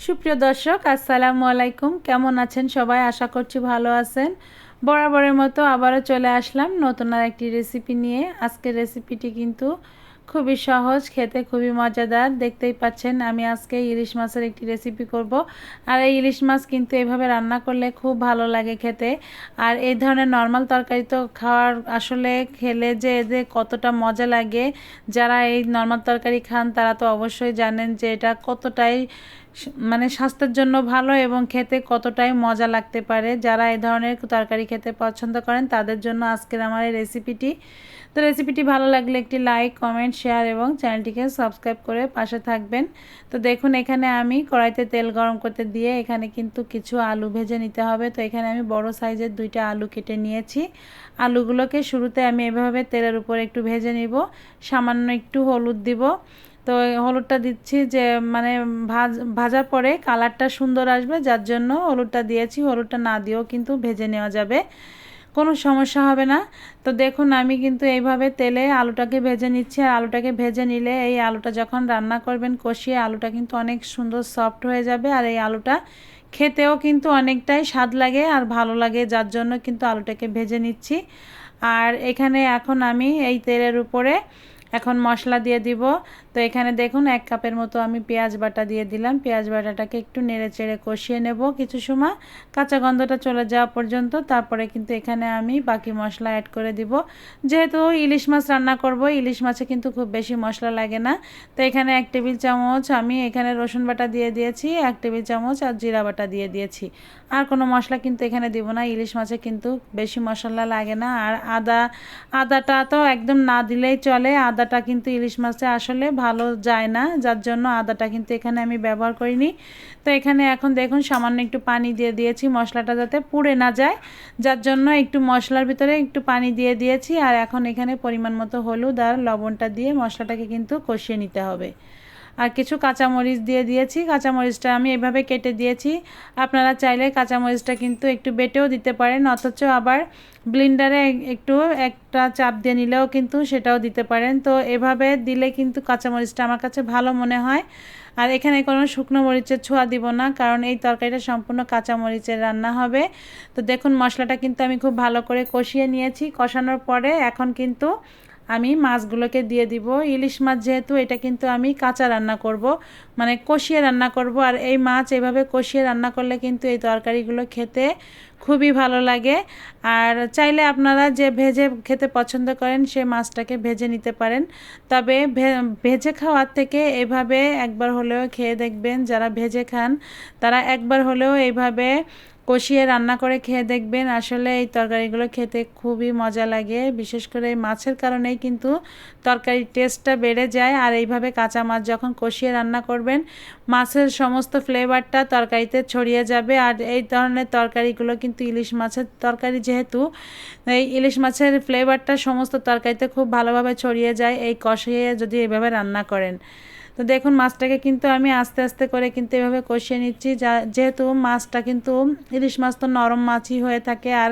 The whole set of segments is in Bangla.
সুপ্রিয় দর্শক আসসালামু আলাইকুম। কেমন আছেন সবাই? আশা করছি ভালো আছেন। বরাবরের মতো আবারও চলে আসলাম নতুন আর একটি রেসিপি নিয়ে। আজকের রেসিপিটি কিন্তু খুবই সহজ, খেতে খুবই মজাদার। দেখতেই পাচ্ছেন আমি আজকে ইলিশ মাছের একটি রেসিপি করব। আর এই ইলিশ মাছ কিন্তু এভাবে রান্না করলে খুব ভালো লাগে খেতে। আর এই ধরনের নর্মাল তরকারি তো খাওয়ার আসলে খেলে যে এদের কতটা মজা লাগে, যারা এই নর্মাল তরকারি খান তারা তো অবশ্যই জানেন যে এটা কতটাই মানে স্বাস্থ্যের জন্য ভালো এবং খেতে কতটাই মজা লাগতে পারে। যারা এই ধরনের তরকারি খেতে পছন্দ করেন তাদের জন্য আজকের আমার এই রেসিপিটি। তো রেসিপিটি ভালো লাগলে একটি লাইক, কমেন্ট, শেয়ার এবং চ্যানেলটিকে সাবস্ক্রাইব করে পাশে থাকবেন। তো দেখুন এখানে আমি কড়াইতে তেল গরম করতে দিয়ে এখানে কিন্তু কিছু আলু ভেজে নিতে হবে। তো এখানে আমি বড় সাইজের 2টা আলু কেটে নিয়েছি। আলুগুলোকে শুরুতে আমি এভাবে তেলের উপর একটু ভেজে নিব। সামান্য একটু হলুদ দিব। তো হলুদটা দিচ্ছি যে মানে ভাজার পরে কালারটা সুন্দর আসবে, যার জন্য হলুদটা দিয়েছি। হলুদটা না দিয়েও কিন্তু ভেজে নেওয়া যাবে, কোনো সমস্যা হবে না। তো দেখুন আমি কিন্তু এইভাবে তেলে আলুটাকে ভেজে নিচ্ছি। আর আলুটাকে ভেজে নিলে এই আলুটা যখন রান্না করবেন কষিয়ে, আলুটা কিন্তু অনেক সুন্দর সফট হয়ে যাবে। আর এই আলুটা খেতেও কিন্তু অনেকটাই স্বাদ লাগে আর ভালো লাগে, যার জন্য কিন্তু আলুটাকে ভেজে নিচ্ছি। আর এখানে এখন আমি এই তেলের উপরে এখন মশলা দিয়ে দিব। তো এখানে দেখুন 1 কাপের মতো আমি পেঁয়াজ বাটা দিয়ে দিলাম। পেঁয়াজ বাটাটাকে একটু নেড়ে চেড়ে কষিয়ে নেব কিছু সময়, কাঁচা গন্ধটা চলে যাওয়া পর্যন্ত। তারপরে কিন্তু এখানে আমি বাকি মশলা অ্যাড করে দিব। যেহেতু ইলিশ মাছ রান্না করব, ইলিশ মাছে কিন্তু খুব বেশি মশলা লাগে না। তো এখানে 1 টেবিল চামচ আমি এখানে রসুন বাটা দিয়ে দিয়েছি, 1 টেবিল চামচ আর জিরা বাটা দিয়ে দিয়েছি। আর কোনো মশলা কিন্তু এখানে দিব না, ইলিশ মাছে কিন্তু বেশি মশলা লাগে না। আর আদাটা তো একদম না দিলেই চলে। আদাটা কিন্তু ইলিশ মাছে আসলে ভালো যায় না, যার জন্য আদাটা কিন্তু এখানে আমি ব্যবহার করিনি। তো এখানে এখন দেখুন সামান্য একটু পানি দিয়ে দিয়েছি মশলাটা যাতে পুড়ে না যায়, যার জন্য একটু মশলার ভিতরে একটু পানি দিয়ে দিয়েছি। আর এখন এখানে পরিমাণ মতো হলুদ আর লবণটা দিয়ে মশলাটাকে কিন্তু কষিয়ে নিতে হবে। আর কিছু কাঁচামরিচ দিয়ে দিয়েছি। কাঁচামরিচটা আমি এভাবে কেটে দিয়েছি। আপনারা চাইলে কাঁচামরিচটা কিন্তু একটু বেটেও দিতে পারেন, অথচ আবার ব্লেন্ডারে একটু একটা চাপ দিয়ে নিলেও কিন্তু সেটাও দিতে পারেন। তো এভাবে দিলে কিন্তু কাঁচামরিচটা আমার কাছে ভালো মনে হয়। আর এখানে কোনো শুকনো মরিচের ছোঁয়া দিব না, কারণ এই তরকারিটা সম্পূর্ণ কাঁচামরিচের রান্না হবে। তো দেখুন মশলাটা কিন্তু আমি খুব ভালো করে কষিয়ে নিয়েছি। কষানোর পরে এখন কিন্তু আমি মাছগুলোকে দিয়ে দিব। ইলিশ মাছ যেহেতু এটা কিন্তু আমি কাঁচা রান্না করব, মানে কষিয়ে রান্না করব। আর এই মাছ এভাবে কষিয়ে রান্না করলে কিন্তু এই তরকারিগুলো খেতে খুবই ভালো লাগে। আর চাইলে আপনারা যে ভেজে খেতে পছন্দ করেন সে মাছটাকে ভেজে নিতে পারেন। তবে ভেজে খাওয়ার থেকে এভাবে একবার হলেও খেয়ে দেখবেন। যারা ভেজে খান তারা একবার হলেও এইভাবে কষিয়ে রান্না করে খেয়ে দেখবেন। আসলে এই তরকারিগুলো খেতে খুবই মজা লাগে, বিশেষ করে এই মাছের কারণেই কিন্তু তরকারির টেস্টটা বেড়ে যায়। আর এইভাবে কাঁচা মাছ যখন কষিয়ে রান্না করবেন, মাছের সমস্ত ফ্লেভারটা তরকারিতে ছড়িয়ে যাবে। আর এই ধরনের তরকারিগুলো কিন্তু ইলিশ মাছের তরকারি, যেহেতু এই ইলিশ মাছের ফ্লেভারটা সমস্ত তরকারিতে খুব ভালোভাবে ছড়িয়ে যায় এই কষিয়ে যদি এইভাবে রান্না করেন। তো দেখুন মাছটাকে কিন্তু আমি আস্তে আস্তে করে কিন্তু এভাবে কষিয়ে নিচ্ছি, যেহেতু মাছটা কিন্তু ইলিশ মাছ তো নরম মাছই হয়ে থাকে। আর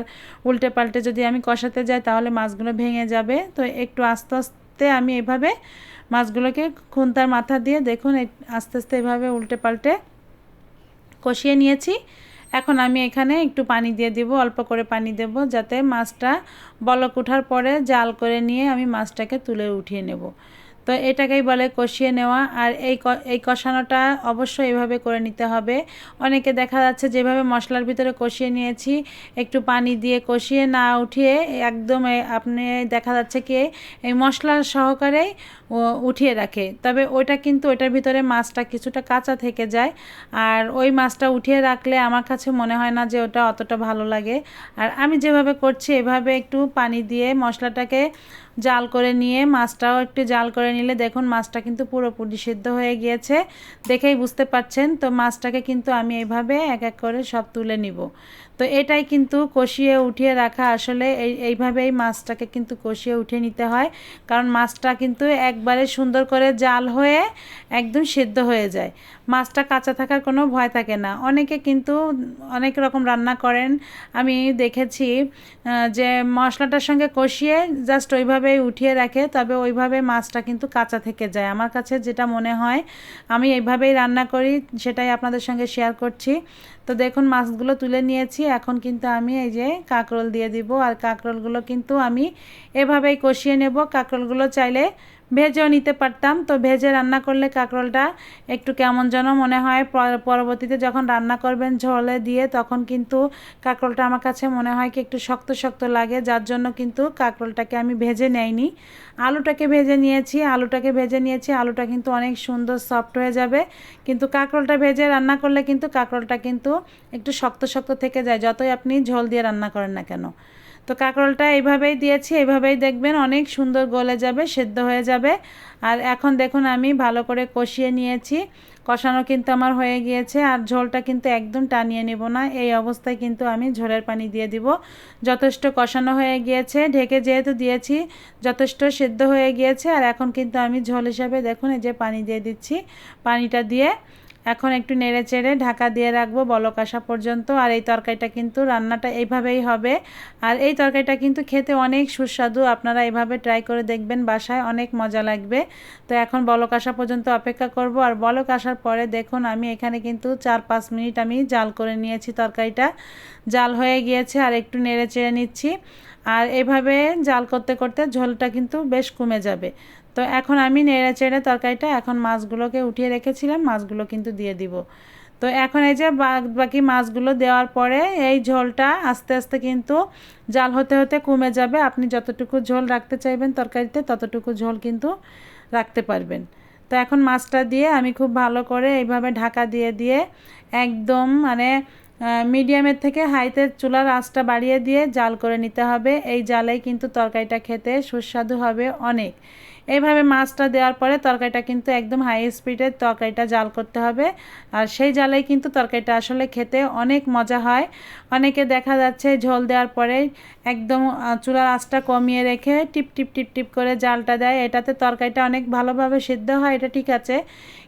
উল্টে পাল্টে যদি আমি কষাতে যাই তাহলে মাছগুলো ভেঙে যাবে। তো একটু আস্তে আস্তে আমি এভাবে মাছগুলোকে খুন্তার মাথা দিয়ে দেখুন আস্তে আস্তে এভাবে উল্টে পাল্টে কষিয়ে নিয়েছি। এখন আমি এখানে একটু পানি দিয়ে দিব, অল্প করে পানি দেব, যাতে মাছটা বলক ওঠার পরে জাল করে নিয়ে আমি মাছটাকে তুলে উঠিয়ে নেব। তো এটাকেই বলে কষিয়ে নেওয়া। আর এই কষানোটা অবশ্যই এভাবে করে নিতে হবে। অনেকে দেখা যাচ্ছে যেভাবে মশলার ভিতরে কষিয়ে নিয়েছি, একটু পানি দিয়ে কষিয়ে না উঠিয়ে একদম আপনি দেখা যাচ্ছে কি এই মশলা সহকারেই উঠিয়ে রাখে। তবে ওইটা কিন্তু ওইটার ভিতরে মাছটা কিছুটা কাঁচা থেকে যায়। আর ওই মাছটা উঠিয়ে রাখলে আমার কাছে মনে হয় না যে ওটা অতটা ভালো লাগে। আর আমি যেভাবে করছি এভাবে একটু পানি দিয়ে মশলাটাকে জাল করে নিয়ে মাছটাও একটু জাল করে নিলে দেখুন মাছটা কিন্তু পুরোপুরি সিদ্ধ হয়ে গিয়েছে, দেখেই বুঝতে পারছেন। তো মাছটাকে কিন্তু আমি এইভাবে এক এক করে সব তুলে নিব। তো এটাই কিন্তু কষিয়ে উঠিয়ে রাখা, আসলে এইভাবেই মাছটাকে কিন্তু কষিয়ে উঠিয়ে নিতে হয়, কারণ মাছটা কিন্তু একবারে সুন্দর করে জাল হয়ে একদম সিদ্ধ হয়ে যায়। মাছটা কাঁচা থাকার কোনো ভয় থাকে না। অনেকে কিন্তু অনেক রকম রান্না করেন, আমি দেখেছি যে মশলাটার সঙ্গে কষিয়ে জাস্ট ওইভাবেই উঠিয়ে রাখে, তবে ওইভাবে মাছটা কিন্তু কাঁচা থেকে যায়। আমার কাছে যেটা মনে হয় আমি এইভাবেই রান্না করি, সেটাই আপনাদের সঙ্গে শেয়ার করছি। তো দেখুন মাছগুলো তুলে নিয়েছি, এখন কিন্তু আমি এই যে কাঁকরোল দিয়ে দিব, আর কাঁকরোলগুলো কিন্তু আমি এভাবেই কষিয়ে নেব। কাঁকরোলগুলো চাইলে ভেজেও নিতে পারতাম, তো ভেজে রান্না করলে কাঁকরোলটা একটু কেমন যেন মনে হয়। পরবর্তীতে যখন রান্না করবেন ঝোলে দিয়ে, তখন কিন্তু কাঁকরোলটা আমার কাছে মনে হয় কি একটু শক্ত শক্ত লাগে, যার জন্য কিন্তু কাঁকরোলটাকে আমি ভেজে নেইনি। আলুটাকে ভেজে নিয়েছি, আলুটা কিন্তু অনেক সুন্দর সফট হয়ে যাবে, কিন্তু কাঁকরোলটা ভেজে রান্না করলে কিন্তু কাঁকরোলটা কিন্তু একটু শক্ত শক্ত থেকে যায়, যতই আপনি ঝোল দিয়ে রান্না করেন না কেন। তো কাঁকরোলটা এইভাবেই দিয়েছি, এইভাবেই দেখবেন অনেক সুন্দর গলে যাবে, সেদ্ধ হয়ে যাবে। আর এখন দেখুন আমি ভালো করে কষিয়ে নিয়েছি, কষানো কিন্তু আমার হয়ে গিয়েছে। আর ঝোলটা কিন্তু একদম টানিয়ে নেব না, এই অবস্থায় কিন্তু আমি ঝোলের পানি দিয়ে দিব। যথেষ্ট কষানো হয়ে গিয়েছে, ঢেকে যেহেতু দিয়েছি যথেষ্ট সেদ্ধ হয়ে গিয়েছে। আর এখন কিন্তু আমি ঝোল হিসাবে দেখুন এই যে পানি দিয়ে দিচ্ছি, পানিটা দিয়ে এখন একটু নেড়ে চেড়ে ঢাকা দিয়ে রাখবো বলক আসা পর্যন্ত। আর এই তরকারিটা কিন্তু রান্নাটা এইভাবেই হবে। আর এই তরকারিটা কিন্তু খেতে অনেক সুস্বাদু, আপনারা এভাবে ট্রাই করে দেখবেন বাসায়, অনেক মজা লাগবে। তো এখন বলক আসা পর্যন্ত অপেক্ষা করব। আর বলক আসার পরে দেখুন আমি এখানে কিন্তু 4-5 মিনিট আমি জাল করে নিয়েছি, তরকারিটা জাল হয়ে গিয়েছে। আর একটু নেড়ে চেড়ে নিচ্ছি, আর এভাবে জাল করতে করতে ঝোলটা কিন্তু বেশ কমে যাবে। তো এখন আমি নেড়ে চেড়ে তরকারিটা, এখন মাছগুলোকে উঠিয়ে রেখেছিলাম, মাছগুলো কিন্তু দিয়ে দিব। তো এখন এই যে বাকি মাছগুলো দেওয়ার পরে এই ঝোলটা আস্তে আস্তে কিন্তু জাল হতে হতে কমে যাবে। আপনি যতটুকু ঝোল রাখতে চাইবেন তরকারিতে ততটুকু ঝোল কিন্তু রাখতে পারবেন। তো এখন মাছটা দিয়ে আমি খুব ভালো করে এইভাবে ঢাকা দিয়ে দিয়ে একদম মানে মিডিয়ামের থেকে হাইতে চুলার আঁচটা বাড়িয়ে দিয়ে জাল করে নিতে হবে। এই জালেই কিন্তু তরকারিটা খেতে সুস্বাদু হবে অনেক। এইভাবে মাছটা দেওয়ার পরে তরকারিটা কিন্তু একদম হাই স্পিডে তরকারিটা জাল করতে হবে, আর সেই জালেই কিন্তু তরকারিটা আসলে খেতে অনেক মজা হয়। অনেকে দেখা যাচ্ছে ঝোল দেওয়ার পরে একদম চুলার আঁচটা কমিয়ে রেখে টিপ টিপ টিপ টিপ করে জালটা দেয়, এটাতে তরকারিটা অনেক ভালোভাবে সিদ্ধ হয়, এটা ঠিক আছে,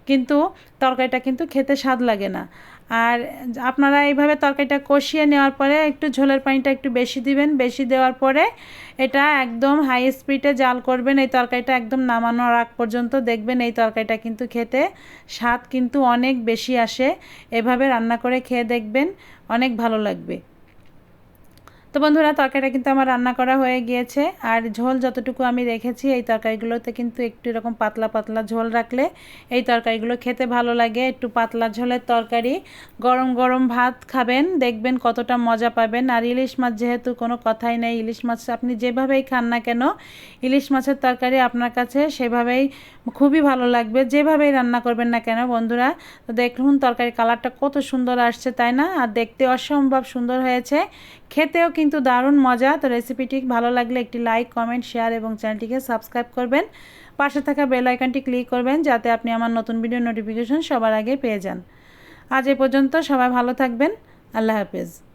কিন্তু তরকারিটা কিন্তু খেতে স্বাদ লাগে না। আর আপনারা এইভাবে তরকারিটা কষিয়ে নেওয়ার পরে একটু ঝোলের পানিটা একটু বেশি দিবেন, বেশি দেওয়ার পরে এটা একদম হাই স্পিডে জাল করবেন এই তরকারিটা একদম নামানোর আগ পর্যন্ত। দেখবেন এই তরকারিটা কিন্তু খেতে স্বাদ কিন্তু অনেক বেশি আসে। এভাবে রান্না করে খেয়ে দেখবেন, অনেক ভালো লাগবে। তো বন্ধুরা তরকারিটা কিন্তু আমার রান্না করা হয়ে গিয়েছে। আর ঝোল যতটুকু আমি রেখেছি এই তরকারিগুলোতে কিন্তু একটু এরকম পাতলা পাতলা ঝোল রাখলে এই তরকারিগুলো খেতে ভালো লাগে। একটু পাতলা ঝোলের তরকারি, গরম গরম ভাত খাবেন, দেখবেন কতটা মজা পাবেন। আর ইলিশ মাছ যেহেতু কোনো কথাই নেই, ইলিশ মাছ আপনি যেভাবেই খান না কেন ইলিশ মাছের তরকারি আপনার কাছে সেভাবেই খুবই ভালো লাগবে, যেভাবেই রান্না করবেন না কেন বন্ধুরা। তো দেখুন তরকারি কালারটা কত সুন্দর আসছে, তাই না? আর দেখতে অসম্ভব সুন্দর হয়েছে, খেতেও কিন্তু দারুণ মজা। তো রেসিপিটি ভালো লাগলে একটি লাইক, কমেন্ট, শেয়ার এবং চ্যানেলটিকে সাবস্ক্রাইব করবেন। পাশে থাকা বেল আইকনটি ক্লিক করবেন যাতে আপনি আমার নতুন ভিডিও নোটিফিকেশন সবার আগে পেয়ে যান। আজ এ পর্যন্ত, সবাই ভালো থাকবেন। আল্লাহ হাফেজ।